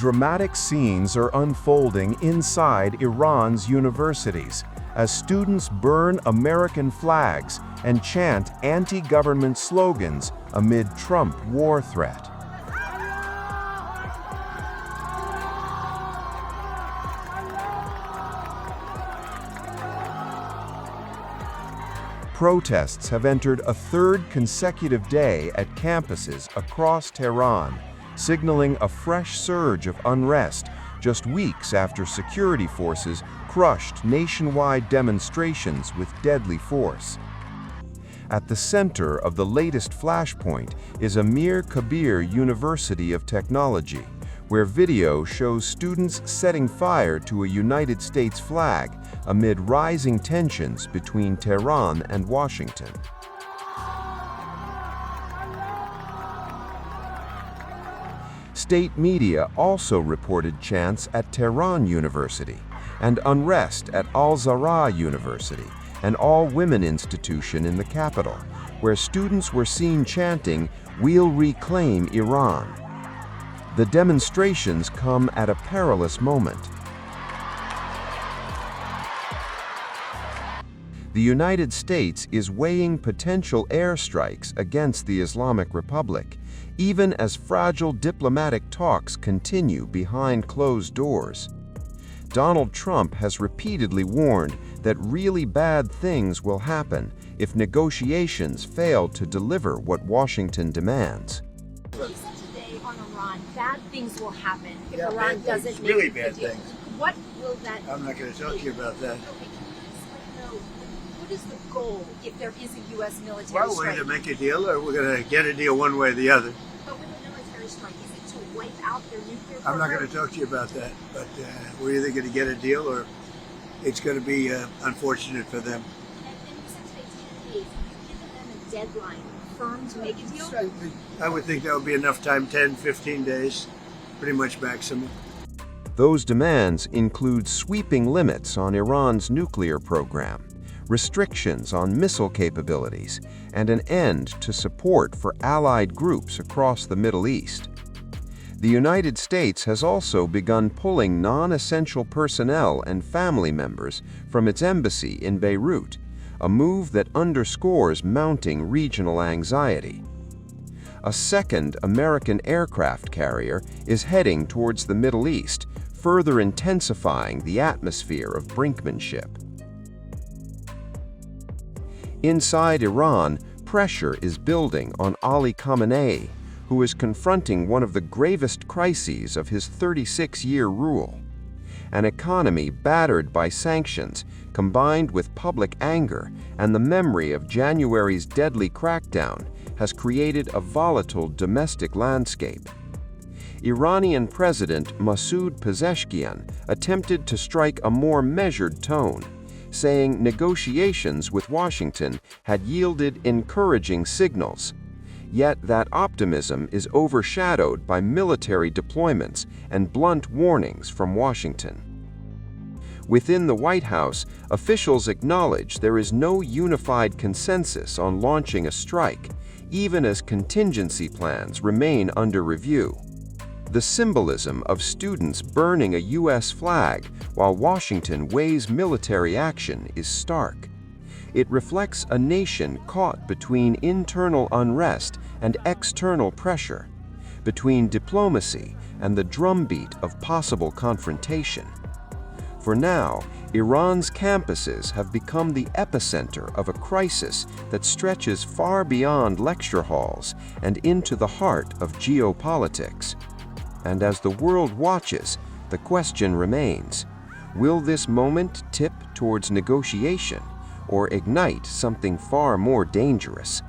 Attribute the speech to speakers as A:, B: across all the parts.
A: Dramatic scenes are unfolding inside Iran's universities as students burn American flags and chant anti-government slogans amid Trump war threat. Protests have entered a third consecutive day at campuses across Tehran, signaling a fresh surge of unrest just weeks after security forces crushed nationwide demonstrations with deadly force. At the center of the latest flashpoint is Amir Kabir University of Technology, where video shows students setting fire to a United States flag amid rising tensions between Tehran and Washington. State media also reported chants at Tehran University and unrest at Al-Zahra University, an all-women institution in the capital, where students were seen chanting, "We'll reclaim Iran." The demonstrations come at a perilous moment. The United States is weighing potential airstrikes against the Islamic Republic, even as fragile diplomatic talks continue behind closed doors. Donald Trump has repeatedly warned that really bad things will happen if negotiations fail to deliver what Washington demands.
B: You said today on Iran, bad things will happen if
C: Yeah,
B: Iran
C: bad
B: doesn't
C: things,
B: make
C: really
B: a
C: bad
B: deal.
C: things.
B: What will that
C: I'm not going to talk to you about that.
B: Okay, can you just know, what is the goal if there is a U.S. military
C: Well, we're
B: strike?
C: going to make a deal, or we're going to get a deal one way or the other.
B: But with a military strike, is it to wipe out their nuclear
C: I'm not going
B: program?
C: to talk to you about that, but we're either going to get a deal or it's going to be unfortunate for them.
B: And you said today 10 days. Have you given them a deadline firm to make a deal?
C: I would think that would be enough time, 10, 15 days, pretty much maximum.
A: Those demands include sweeping limits on Iran's nuclear program, restrictions on missile capabilities, and an end to support for allied groups across the Middle East. The United States has also begun pulling non-essential personnel and family members from its embassy in Beirut, a move that underscores mounting regional anxiety. A second American aircraft carrier is heading towards the Middle East, further intensifying the atmosphere of brinkmanship. Inside Iran, pressure is building on Ali Khamenei, who is confronting one of the gravest crises of his 36-year rule. An economy battered by sanctions, combined with public anger and the memory of January's deadly crackdown, has created a volatile domestic landscape. Iranian President Masoud Pezeshkian attempted to strike a more measured tone, saying negotiations with Washington had yielded encouraging signals. Yet that optimism is overshadowed by military deployments and blunt warnings from Washington. Within the White House, officials acknowledge there is no unified consensus on launching a strike, even as contingency plans remain under review. The symbolism of students burning a U.S. flag while Washington weighs military action is stark. It reflects a nation caught between internal unrest and external pressure, between diplomacy and the drumbeat of possible confrontation. For now, Iran's campuses have become the epicenter of a crisis that stretches far beyond lecture halls and into the heart of geopolitics. And as the world watches, the question remains, will this moment tip towards negotiation or ignite something far more dangerous?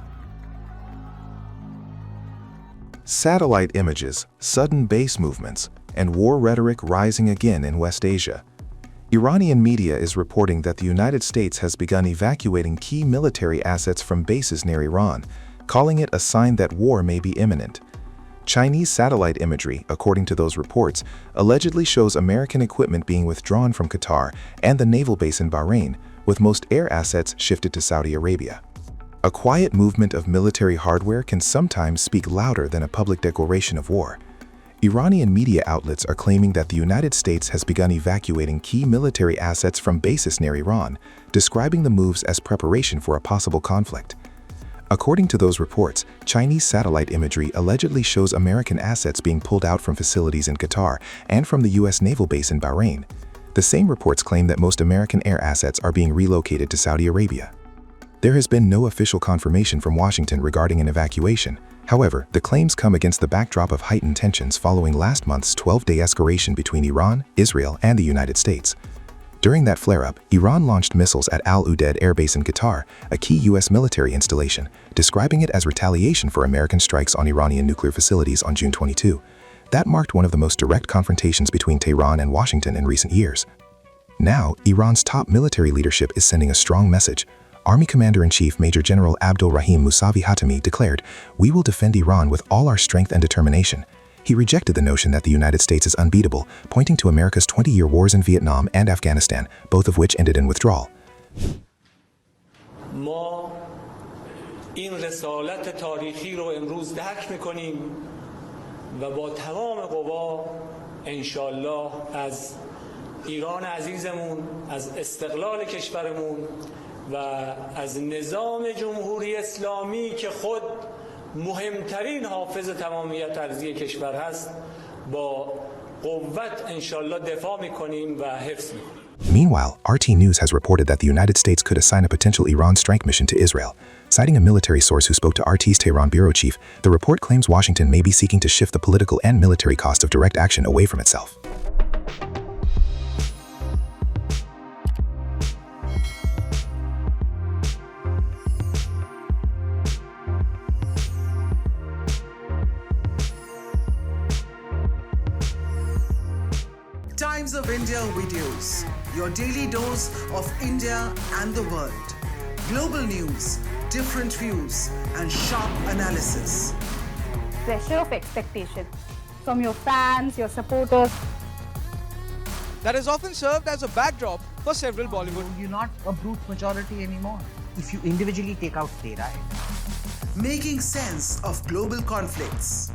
D: Satellite images, sudden base movements, and war rhetoric rising again in West Asia. Iranian media is reporting that the United States has begun evacuating key military assets from bases near Iran, calling it a sign that war may be imminent. Chinese satellite imagery, according to those reports, allegedly shows American equipment being withdrawn from Qatar and the naval base in Bahrain, with most air assets shifted to Saudi Arabia. A quiet movement of military hardware can sometimes speak louder than a public declaration of war. Iranian media outlets are claiming that the United States has begun evacuating key military assets from bases near Iran, describing the moves as preparation for a possible conflict. According to those reports, Chinese satellite imagery allegedly shows American assets being pulled out from facilities in Qatar and from the U.S. naval base in Bahrain. The same reports claim that most American air assets are being relocated to Saudi Arabia. There has been no official confirmation from Washington regarding an evacuation. However, the claims come against the backdrop of heightened tensions following last month's 12-day escalation between Iran, Israel, and the United States. During that flare-up, Iran launched missiles at Al Udeid Air Base in Qatar, a key U.S. military installation, describing it as retaliation for American strikes on Iranian nuclear facilities on June 22. That marked one of the most direct confrontations between Tehran and Washington in recent years. Now, Iran's top military leadership is sending a strong message. Army Commander-in-Chief Major General Abdul Rahim Musavi Hatami declared, "We will defend Iran with all our strength and determination." He rejected the notion that the United States is unbeatable, pointing to America's 20-year wars in Vietnam and Afghanistan, both of which ended in withdrawal.
E: ما این رسالت تاریخی رو امروز درک می‌کنیم و با تمام قوا انشالله از ایران عزیزمون، از استقلال کشورمون و از نظام جمهوری اسلامی که خود مهمترین حافظ تمامیت ارضی کشور هست با قوت انشالله دفاع میکنیم و حفظ میکنیم.
D: Meanwhile, RT News has reported that the United States could assign a potential Iran strike mission to Israel. Citing a military source who spoke to RT's Tehran bureau chief, the report claims Washington may be seeking to shift the political and military cost of direct action away from itself.
F: Times of India videos, your daily dose of India and the world. Global news, different views, and sharp analysis.
G: Pressure of expectation from your fans, your supporters.
H: That is often served as a backdrop for several Bollywood.
I: You're not a brute majority anymore. If you individually take out Tehran.
F: Making sense of global conflicts.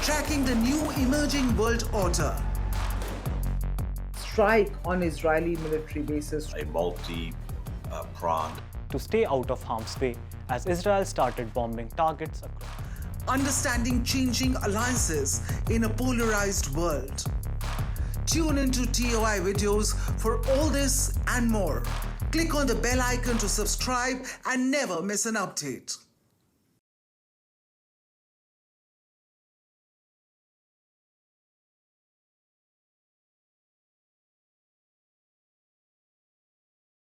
F: Tracking the new emerging world order.
I: Strike on Israeli military bases.
J: A multi-pronged.
K: To stay out of harm's way as Israel started bombing targets across.
F: Understanding changing alliances in a polarized world. Tune into TOI videos for all this and more. Click on the bell icon to subscribe and never miss an update.